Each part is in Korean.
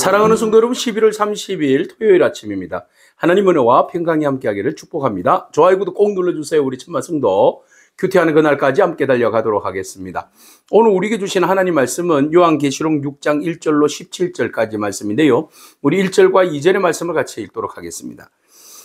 사랑하는 성도 여러분, 11월 30일 토요일 아침입니다. 하나님 은혜와 평강이 함께하기를 축복합니다. 좋아요, 구독 꼭 눌러주세요. 우리 천마 성도 큐티하는 그날까지 함께 달려가도록 하겠습니다. 오늘 우리에게 주신 하나님 말씀은 요한계시록 6장 1절로 17절까지 말씀인데요. 우리 1절과 2절의 말씀을 같이 읽도록 하겠습니다.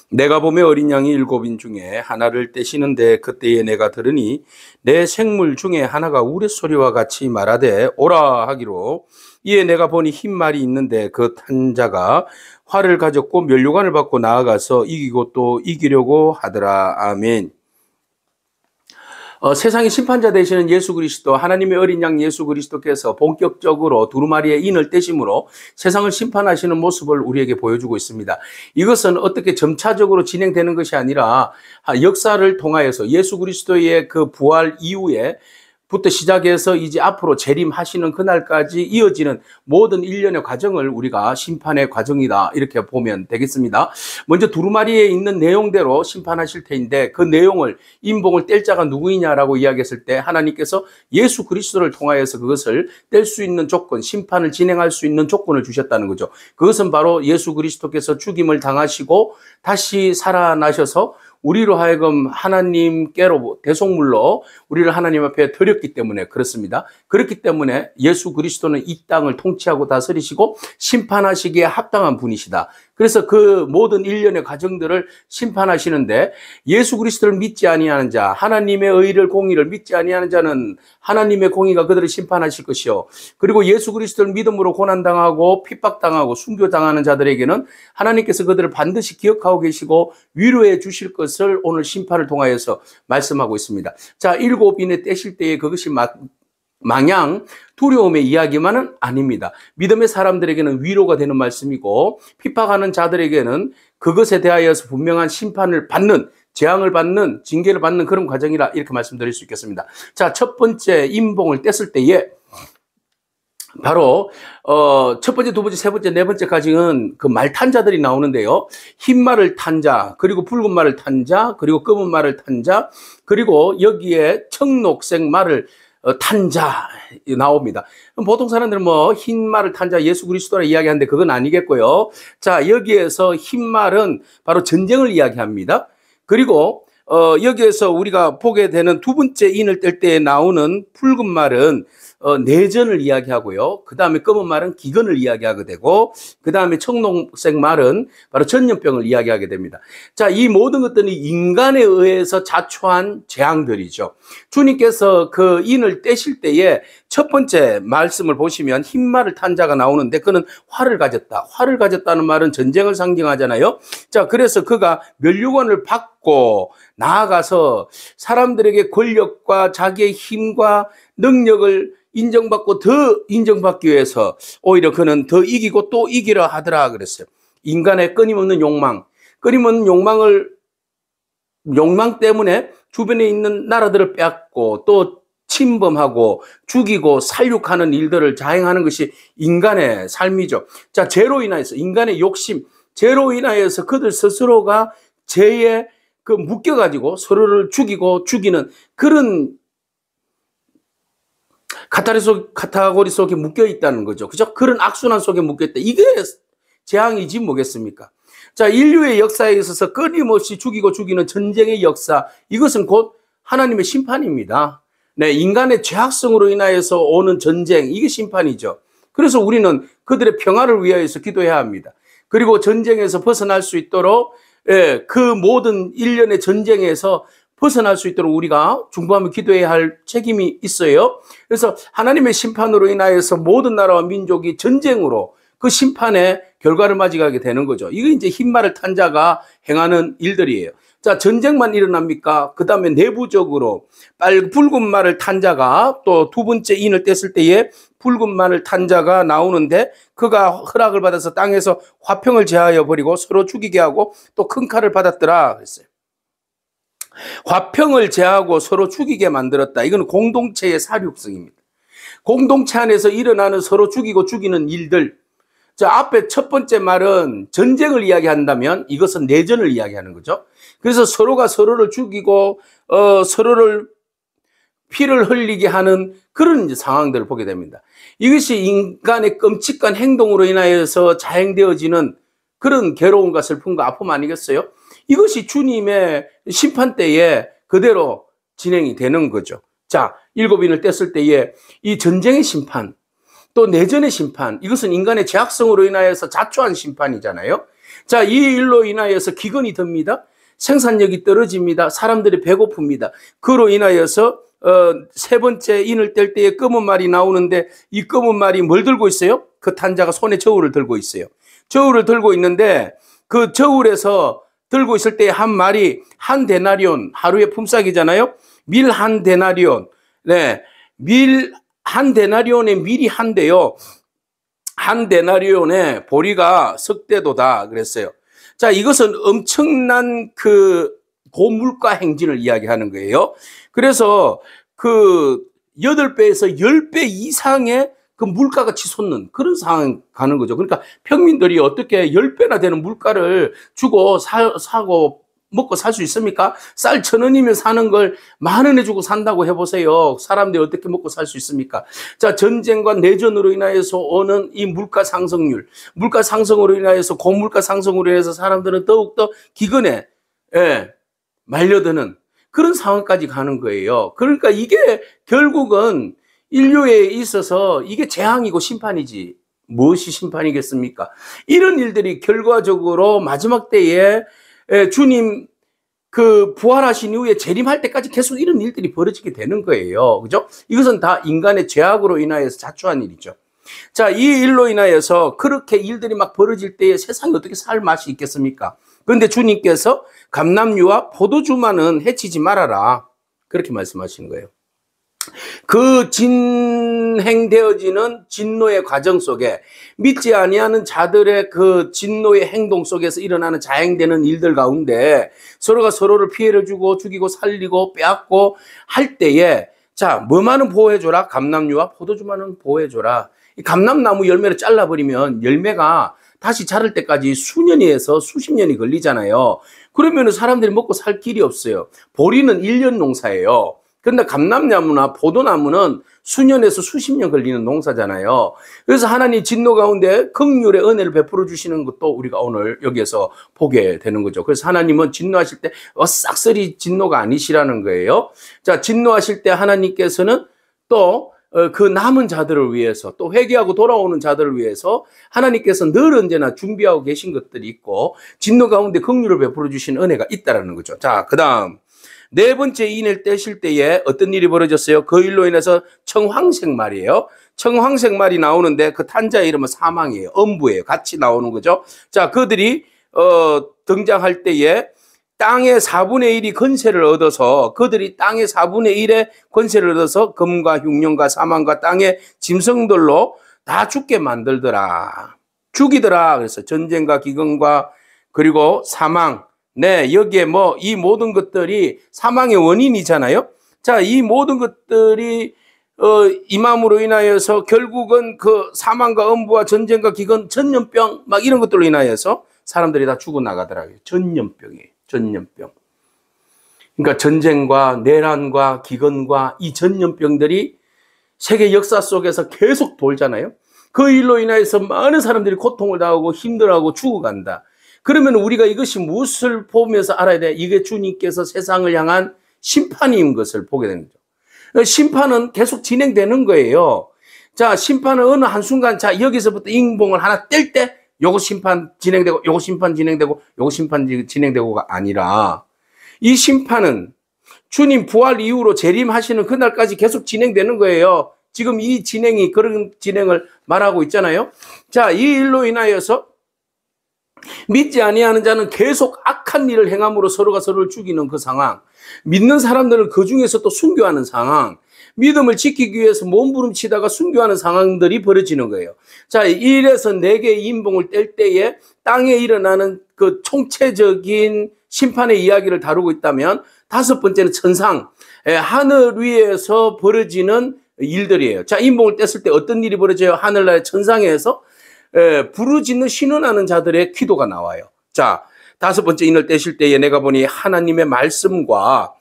내가 보매 어린 양이 7인 중에 하나를 떼시는데 그때에 내가 들으니 내 생물 중에 하나가 우레소리와 같이 말하되 오라 하기로, 이에 내가 보니 흰 말이 있는데 그 탄 자가 활을 가졌고 면류관을 받고 나아가서 이기고 또 이기려고 하더라. 아멘. 세상의 심판자 되시는 예수 그리스도, 하나님의 어린 양 예수 그리스도께서 본격적으로 두루마리의 인을 떼심으로 세상을 심판하시는 모습을 우리에게 보여주고 있습니다. 이것은 어떻게 점차적으로 진행되는 것이 아니라 역사를 통하여서 예수 그리스도의 그 부활 이후에 부터 시작해서 이제 앞으로 재림하시는 그날까지 이어지는 모든 일련의 과정을 우리가 심판의 과정이다, 이렇게 보면 되겠습니다. 먼저 두루마리에 있는 내용대로 심판하실 테인데, 그 내용을 인봉을 뗄 자가 누구이냐라고 이야기했을 때 하나님께서 예수 그리스도를 통하여서 그것을 뗄 수 있는 조건, 심판을 진행할 수 있는 조건을 주셨다는 거죠. 그것은 바로 예수 그리스도께서 죽임을 당하시고 다시 살아나셔서 우리로 하여금 하나님께로 대속물로 우리를 하나님 앞에 드렸기 때문에 그렇습니다. 그렇기 때문에 예수 그리스도는 이 땅을 통치하고 다스리시고 심판하시기에 합당한 분이시다. 그래서 그 모든 일련의 과정들을 심판하시는데, 예수 그리스도를 믿지 아니하는 자, 하나님의 의를 공의를 믿지 아니하는 자는 하나님의 공의가 그들을 심판하실 것이요, 그리고 예수 그리스도를 믿음으로 고난당하고 핍박당하고 순교당하는 자들에게는 하나님께서 그들을 반드시 기억하고 계시고 위로해 주실 것을 오늘 심판을 통하여서 말씀하고 있습니다. 자, 7인에 떼실 때에 그것이 마냥 두려움의 이야기만은 아닙니다. 믿음의 사람들에게는 위로가 되는 말씀이고, 핍박하는 자들에게는 그것에 대하여서 분명한 심판을 받는, 재앙을 받는, 징계를 받는 그런 과정이라, 이렇게 말씀드릴 수 있겠습니다. 자, 첫 번째 인봉을 뗐을 때에 바로 첫 번째, 두 번째, 세 번째, 네 번째까지는 그 말 탄 자들이 나오는데요. 흰 말을 탄 자, 그리고 붉은 말을 탄 자, 그리고 검은 말을 탄 자, 그리고 여기에 청록색 말을 탄 자 나옵니다. 보통 사람들은 흰 말을 탄 자 예수 그리스도라 이야기하는데 그건 아니겠고요. 자, 여기에서 흰 말은 바로 전쟁을 이야기합니다. 그리고 여기에서 우리가 보게 되는 두 번째 인을 뗄 때 나오는 붉은 말은 내전을 이야기하고요. 그 다음에 검은 말은 기근을 이야기하게 되고, 그 다음에 청록색 말은 바로 전염병을 이야기하게 됩니다. 자, 이 모든 것들은 인간에 의해서 자초한 재앙들이죠. 주님께서 그 인을 떼실 때에 첫 번째 말씀을 보시면 흰 말을 탄 자가 나오는데, 그는 활을 가졌다. 활을 가졌다는 말은 전쟁을 상징하잖아요. 자, 그래서 그가 면류관을 받고 나아가서 사람들에게 권력과 자기의 힘과 능력을 인정받고 더 인정받기 위해서 오히려 그는 더 이기고 또 이기려 하더라 그랬어요. 인간의 끊임없는 욕망, 끊임없는 욕망 때문에 주변에 있는 나라들을 빼앗고 또 침범하고 죽이고 살육하는 일들을 자행하는 것이 인간의 삶이죠. 자, 죄로 인하여서 인간의 욕심, 죄로 인하여서 그들 스스로가 죄에 묶여가지고 서로를 죽이고 죽이는 그런 카테고리 속에 묶여 있다는 거죠. 그죠? 그런 악순환 속에 묶여 있다. 이게 재앙이지 뭐겠습니까? 자, 인류의 역사에 있어서 끊임없이 죽이고 죽이는 전쟁의 역사, 이것은 곧 하나님의 심판입니다. 네, 인간의 죄악성으로 인하여서 오는 전쟁, 이게 심판이죠. 그래서 우리는 그들의 평화를 위하여서 기도해야 합니다. 그리고 전쟁에서 벗어날 수 있도록, 그 모든 일련의 전쟁에서 벗어날 수 있도록 우리가 중보하며 기도해야 할 책임이 있어요. 그래서 하나님의 심판으로 인하여서 모든 나라와 민족이 전쟁으로 그 심판의 결과를 맞이하게 되는 거죠. 이게 이제 흰 말을 탄 자가 행하는 일들이에요. 자, 전쟁만 일어납니까? 그 다음에 내부적으로 붉은 말을 탄 자가 또 두 번째 인을 뗐을 때에 붉은 말을 탄 자가 나오는데, 그가 허락을 받아서 땅에서 화평을 제하여 버리고 서로 죽이게 하고 또 큰 칼을 받았더라 그랬어요. 화평을 제하고 서로 죽이게 만들었다. 이건 공동체의 사륙성입니다. 공동체 안에서 일어나는 서로 죽이고 죽이는 일들. 자, 앞에 첫 번째 말은 전쟁을 이야기한다면 이것은 내전을 이야기하는 거죠. 그래서 서로가 서로를 죽이고 서로를 피를 흘리게 하는 그런 이제 상황들을 보게 됩니다. 이것이 인간의 끔찍한 행동으로 인하여서 자행되어지는 그런 괴로움과 슬픔과 아픔 아니겠어요? 이것이 주님의 심판 때에 그대로 진행이 되는 거죠. 자, 7인을 뗐을 때에 이 전쟁의 심판, 또 내전의 심판, 이것은 인간의 죄악성으로 인하여서 자초한 심판이잖아요. 자, 이 일로 인하여서 기근이 듭니다. 생산력이 떨어집니다. 사람들이 배고픕니다. 그로 인하여서 세 번째 인을 뗄 때에 검은 말이 나오는데 이 검은 말이 뭘 들고 있어요? 그 탄자가 손에 저울을 들고 있어요. 저울을 들고 있는데 그 저울에서 들고 있을 때 한 말이 한 데나리온, 하루의 품삯이잖아요. 밀 한 데나리온. 네. 밀 한 데나리온에 밀이 한 대요. 한 데나리온에 보리가 석대도다 그랬어요. 자, 이것은 엄청난 그 고물가 행진을 이야기하는 거예요. 그래서 그 8배에서 10배 이상의 그 물가가 치솟는 그런 상황이 가는 거죠. 그러니까 평민들이 어떻게 10배나 되는 물가를 주고 사고 먹고 살 수 있습니까? 쌀 1,000원이면 사는 걸 10,000원에 주고 산다고 해보세요. 사람들이 어떻게 먹고 살 수 있습니까? 자, 전쟁과 내전으로 인하여서 오는 이 물가 상승률, 물가 상승으로 인하여서 고물가 상승으로 인해서 사람들은 더욱더 기근에 말려드는 그런 상황까지 가는 거예요. 그러니까 이게 결국은 인류에 있어서 이게 재앙이고 심판이지 무엇이 심판이겠습니까? 이런 일들이 결과적으로 마지막 때에 주님 그 부활하신 이후에 재림할 때까지 계속 이런 일들이 벌어지게 되는 거예요. 그죠? 이것은 다 인간의 죄악으로 인하여서 자초한 일이죠. 자, 이 일로 인하여서 그렇게 일들이 막 벌어질 때에 세상이 어떻게 살 맛이 있겠습니까? 그런데 주님께서 감람류와 포도주만은 해치지 말아라. 그렇게 말씀하시는 거예요. 그 진행되어지는 진노의 과정 속에 믿지 아니하는 자들의 그 진노의 행동 속에서 일어나는 자행되는 일들 가운데 서로가 서로를 피해를 주고 죽이고 살리고 빼앗고 할 때에 자, 뭐만은 보호해줘라. 감람류와 포도주만은 보호해줘라. 이 감람나무 열매를 잘라버리면 열매가 다시 자랄 때까지 수년에서 수십 년이 걸리잖아요. 그러면 사람들이 먹고 살 길이 없어요. 보리는 1년 농사예요. 그런데 감람나무나 포도나무는 수년에서 수십 년 걸리는 농사잖아요. 그래서 하나님 진노 가운데 긍휼의 은혜를 베풀어 주시는 것도 우리가 오늘 여기에서 보게 되는 거죠. 그래서 하나님은 진노하실 때 싹쓸이 진노가 아니시라는 거예요. 자, 진노하실 때 하나님께서는 또 그 남은 자들을 위해서 또 회개하고 돌아오는 자들을 위해서 하나님께서 늘 언제나 준비하고 계신 것들이 있고 진노 가운데 긍휼을 베풀어 주신 은혜가 있다라는 거죠. 자, 그다음 네 번째 인을 떼실 때에 어떤 일이 벌어졌어요? 그 일로 인해서 청황색 말이에요. 청황색 말이 나오는데 그 탄자의 이름은 사망이에요. 엄부예요. 같이 나오는 거죠. 자, 그들이 등장할 때에 땅의 4분의 1이 권세를 얻어서 그들이 땅의 4분의 1의 권세를 얻어서 금과 흉년과 사망과 땅의 짐승들로 다 죽게 만들더라. 죽이더라. 그래서 전쟁과 기근과 그리고 사망. 네, 여기에 뭐 이 모든 것들이 사망의 원인이잖아요. 자, 이 모든 것들이 임함으로 인하여서 결국은 그 사망과 엄부와 전쟁과 기근, 전염병 막 이런 것들로 인하여서 사람들이 다 죽어나가더라고요. 전염병이에요. 전염병. 그러니까 전쟁과 내란과 기근과 이 전염병들이 세계 역사 속에서 계속 돌잖아요. 그 일로 인하여서 많은 사람들이 고통을 당하고 힘들어하고 죽어간다. 그러면 우리가 이것이 무엇을 보면서 알아야 돼? 이게 주님께서 세상을 향한 심판인 것을 보게 되는 거죠. 심판은 계속 진행되는 거예요. 자, 심판은 어느 한순간, 자, 여기서부터 인봉을 하나 뗄 때, 요거 심판 진행되고, 요거 심판 진행되고, 요거 심판 진행되고가 아니라, 이 심판은 주님 부활 이후로 재림하시는 그날까지 계속 진행되는 거예요. 지금 이 진행이 그런 진행을 말하고 있잖아요. 자, 이 일로 인하여서 믿지 아니하는 자는 계속 악한 일을 행함으로 서로가 서로를 죽이는 그 상황, 믿는 사람들을 그 중에서 또 순교하는 상황, 믿음을 지키기 위해서 몸부림치다가 순교하는 상황들이 벌어지는 거예요. 자, 1에서 4개의 인봉을 뗄 때에 땅에 일어나는 그 총체적인 심판의 이야기를 다루고 있다면 5번째는 천상, 하늘 위에서 벌어지는 일들이에요. 자, 인봉을 뗐을 때 어떤 일이 벌어져요? 하늘나라의 천상에서 부르짖는 신원하는 자들의 기도가 나와요. 자, 5번째 인을 떼실 때에 내가 보니 하나님의 말씀과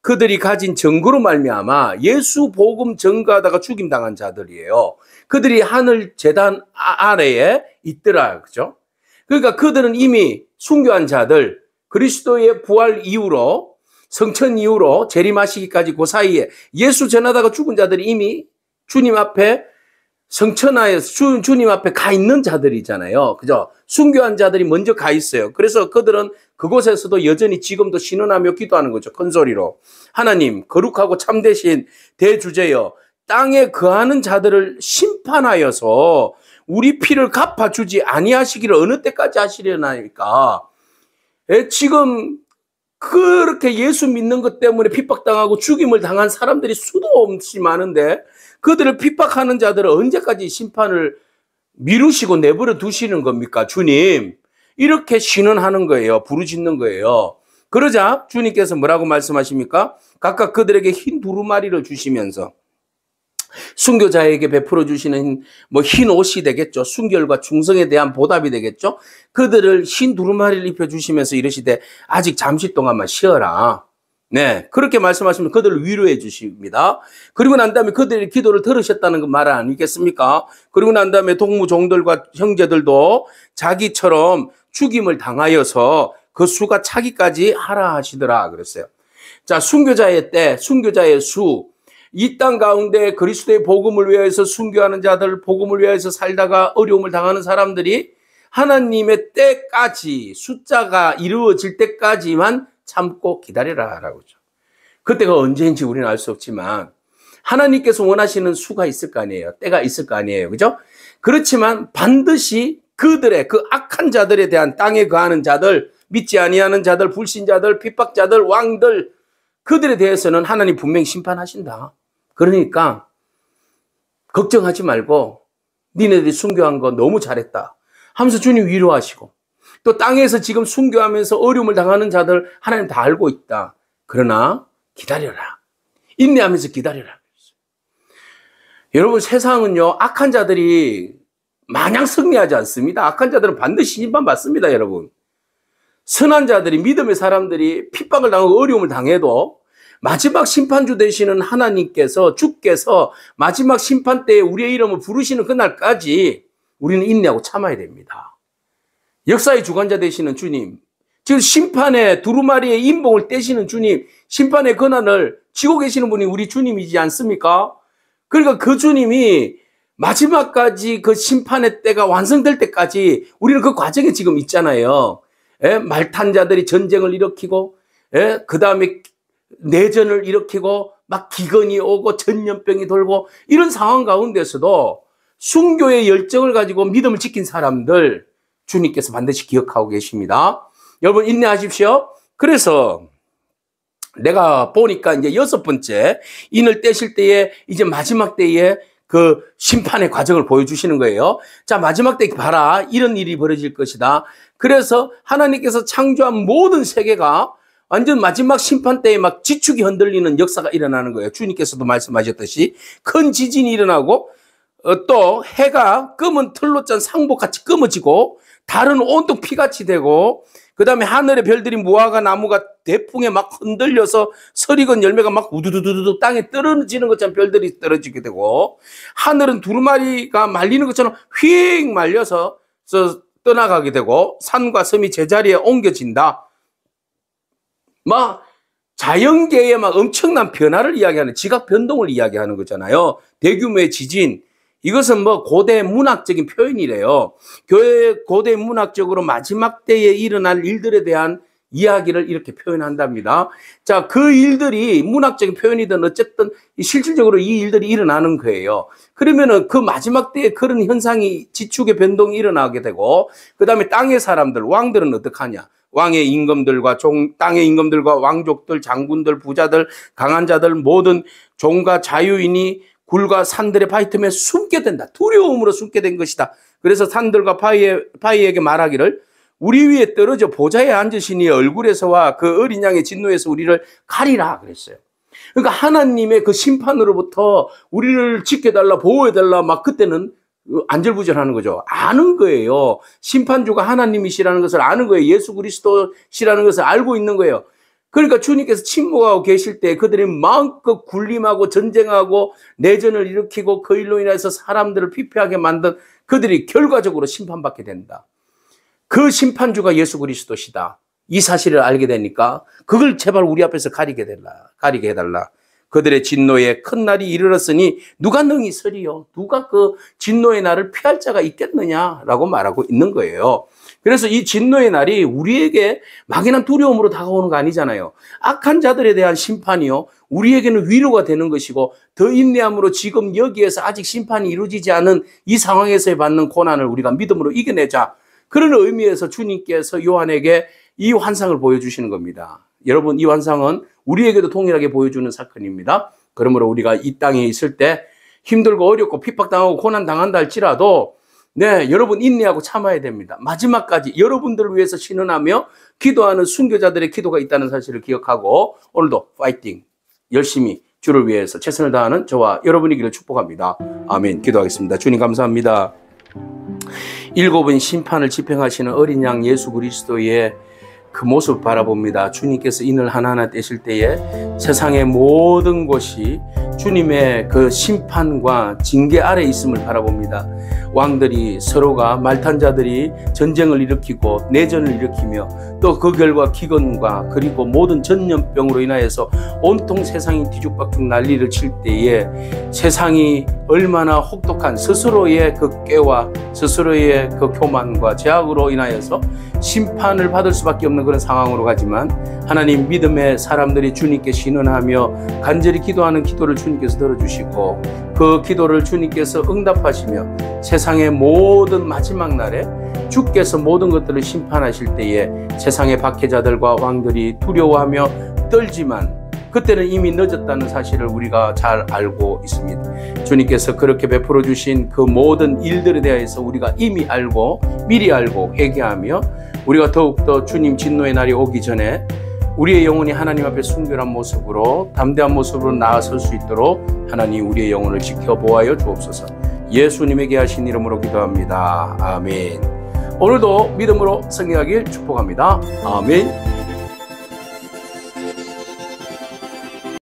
그들이 가진 증거로 말미암아 예수 복음 전가하다가 죽임 당한 자들이에요. 그들이 하늘 제단 아래에 있더라. 그죠? 그러니까 그들은 이미 순교한 자들, 그리스도의 부활 이후로, 성천 이후로 재림하시기까지 그 사이에 예수 전하다가 죽은 자들이 이미 주님 앞에 성천하에서 주님 앞에 가 있는 자들이잖아요. 그죠? 순교한 자들이 먼저 가 있어요. 그래서 그들은 그곳에서도 여전히 지금도 신원하며 기도하는 거죠. 큰 소리로. 하나님, 거룩하고 참되신 대주제여, 땅에 거하는 자들을 심판하여서 우리 피를 갚아주지 아니하시기를 어느 때까지 하시려나니까. 지금 그렇게 예수 믿는 것 때문에 핍박당하고 죽임을 당한 사람들이 수도 없이 많은데 그들을 핍박하는 자들은 언제까지 심판을 미루시고 내버려 두시는 겁니까? 주님, 이렇게 신원하는 거예요. 부르짖는 거예요. 그러자 주님께서 뭐라고 말씀하십니까? 각각 그들에게 흰 두루마리를 주시면서 순교자에게 베풀어 주시는 흰 옷이 되겠죠. 순결과 충성에 대한 보답이 되겠죠. 그들을 흰 두루마리를 입혀 주시면서 이러시되 아직 잠시 동안만 쉬어라. 네, 그렇게 말씀하시면 그들을 위로해 주십니다. 그리고 난 다음에 그들의 기도를 들으셨다는 그 말 아니겠습니까? 그리고 난 다음에 동무종들과 형제들도 자기처럼 죽임을 당하여서 그 수가 차기까지 하라 하시더라 그랬어요. 자, 순교자의 때, 순교자의 수, 이 땅 가운데 그리스도의 복음을 위해서 순교하는 자들, 복음을 위해서 살다가 어려움을 당하는 사람들이 하나님의 때까지, 숫자가 이루어질 때까지만 참고 기다려라 라고 하죠. 그때가 언제인지 우리는 알 수 없지만 하나님께서 원하시는 수가 있을 거 아니에요. 때가 있을 거 아니에요. 그죠? 그렇지만 반드시 그들의 그 악한 자들에 대한 땅에 거하는 자들, 믿지 아니하는 자들, 불신자들, 핍박자들, 왕들, 그들에 대해서는 하나님 분명히 심판하신다. 그러니까 걱정하지 말고 니네들이 순교한 거 너무 잘했다 하면서 주님 위로하시고, 또 땅에서 지금 순교하면서 어려움을 당하는 자들 하나님 다 알고 있다. 그러나 기다려라. 인내하면서 기다려라. 여러분, 세상은요, 악한 자들이 마냥 승리하지 않습니다. 악한 자들은 반드시 심판받습니다, 여러분. 선한 자들이, 믿음의 사람들이 핍박을 당하고 어려움을 당해도 마지막 심판주 되시는 하나님께서, 주께서 마지막 심판 때에 우리의 이름을 부르시는 그날까지 우리는 인내하고 참아야 됩니다. 역사의 주관자 되시는 주님, 지금 심판의 두루마리의 인봉을 떼시는 주님, 심판의 권한을 쥐고 계시는 분이 우리 주님이지 않습니까? 그러니까 그 주님이 마지막까지 그 심판의 때가 완성될 때까지 우리는 그 과정에 지금 있잖아요. 말탄 자들이 전쟁을 일으키고, 그 다음에 내전을 일으키고, 막 기근이 오고 전염병이 돌고, 이런 상황 가운데서도 순교의 열정을 가지고 믿음을 지킨 사람들, 주님께서 반드시 기억하고 계십니다. 여러분, 인내하십시오. 그래서 내가 보니까 이제 6번째, 인을 떼실 때에 이제 마지막 때에 그 심판의 과정을 보여주시는 거예요. 자, 마지막 때 봐라. 이런 일이 벌어질 것이다. 그래서 하나님께서 창조한 모든 세계가 완전 마지막 심판 때에 막 지축이 흔들리는 역사가 일어나는 거예요. 주님께서도 말씀하셨듯이 큰 지진이 일어나고, 또 해가 검은 틀로 짠 상복같이 검어지고, 달은 온통 피같이 되고, 그 다음에 하늘의 별들이 무화과 나무가 대풍에 막 흔들려서 설익은 열매가 막 우두두두두 땅에 떨어지는 것처럼 별들이 떨어지게 되고, 하늘은 두루마리가 말리는 것처럼 휙 말려서 떠나가게 되고, 산과 섬이 제자리에 옮겨진다. 막 자연계의 막 엄청난 변화를 이야기하는, 지각 변동을 이야기하는 거잖아요. 대규모의 지진. 이것은 뭐 고대 문학적인 표현이래요. 교회 고대 문학적으로 마지막 때에 일어날 일들에 대한 이야기를 이렇게 표현한답니다. 자, 그 일들이 문학적인 표현이든 어쨌든 실질적으로 이 일들이 일어나는 거예요. 그러면은 그 마지막 때에 그런 현상이, 지축의 변동이 일어나게 되고, 그 다음에 땅의 사람들, 왕들은 어떡하냐? 왕의 임금들과 땅의 임금들과 왕족들, 장군들, 부자들, 강한 자들, 모든 종과 자유인이 굴과 산들의 바위 틈에 숨게 된다. 두려움으로 숨게 된 것이다. 그래서 산들과 바위에게 말하기를 우리 위에 떨어져 보좌에 앉으시니 얼굴에서와 그 어린 양의 진노에서 우리를 가리라 그랬어요. 그러니까 하나님의 그 심판으로부터 우리를 지켜달라, 보호해달라, 막 그때는 안절부절하는 거죠. 아는 거예요. 심판주가 하나님이시라는 것을 아는 거예요. 예수 그리스도시라는 것을 알고 있는 거예요. 그러니까 주님께서 침묵하고 계실 때 그들이 마음껏 군림하고 전쟁하고 내전을 일으키고 그 일로 인해서 사람들을 피폐하게 만든 그들이 결과적으로 심판받게 된다. 그 심판주가 예수 그리스도시다. 이 사실을 알게 되니까 그걸 제발 우리 앞에서 가리게 해달라. 그들의 진노에 큰 날이 이르렀으니 누가 능히 서리요? 누가 그 진노의 날을 피할 자가 있겠느냐라고 말하고 있는 거예요. 그래서 이 진노의 날이 우리에게 막연한 두려움으로 다가오는 거 아니잖아요. 악한 자들에 대한 심판이요, 우리에게는 위로가 되는 것이고, 더 인내함으로 지금 여기에서 아직 심판이 이루어지지 않은 이 상황에서 받는 고난을 우리가 믿음으로 이겨내자. 그런 의미에서 주님께서 요한에게 이 환상을 보여주시는 겁니다. 여러분, 이 환상은 우리에게도 동일하게 보여주는 사건입니다. 그러므로 우리가 이 땅에 있을 때 힘들고 어렵고 핍박당하고 고난당한다 할지라도 여러분 인내하고 참아야 됩니다. 마지막까지 여러분들을 위해서 신원하며 기도하는 순교자들의 기도가 있다는 사실을 기억하고 오늘도 파이팅, 열심히 주를 위해서 최선을 다하는 저와 여러분이기를 축복합니다. 아멘. 기도하겠습니다. 주님 감사합니다. 일곱은 심판을 집행하시는 어린 양 예수 그리스도의 그 모습 바라봅니다. 주님께서 인을 하나하나 떼실 때에 세상의 모든 것이 주님의 그 심판과 징계 아래 있음을 바라봅니다. 왕들이 서로가 말탄 자들이 전쟁을 일으키고 내전을 일으키며 또 그 결과 기근과 그리고 모든 전염병으로 인하여서 온통 세상이 뒤죽박죽 난리를 칠 때에 세상이 얼마나 혹독한 스스로의 그 꾀와 스스로의 그 교만과 죄악으로 인하여서 심판을 받을 수밖에 없는 그런 상황으로 가지만 하나님 믿음의 사람들이 주님께 신원하며 간절히 기도하는 기도를 주님께서 들어주시고 그 기도를 주님께서 응답하시며 세상의 모든 마지막 날에 주께서 모든 것들을 심판하실 때에 세상의 박해자들과 왕들이 두려워하며 떨지만 그때는 이미 늦었다는 사실을 우리가 잘 알고 있습니다. 주님께서 그렇게 베풀어 주신 그 모든 일들에 대해서 우리가 이미 알고 미리 알고 회개하며 우리가 더욱더 주님 진노의 날이 오기 전에 우리의 영혼이 하나님 앞에 순결한 모습으로 담대한 모습으로 나아설 수 있도록 하나님 우리의 영혼을 지켜보아여 주옵소서. 예수님에게 하신 이름으로 기도합니다. 아멘. 오늘도 믿음으로 승리하길 축복합니다. 아멘.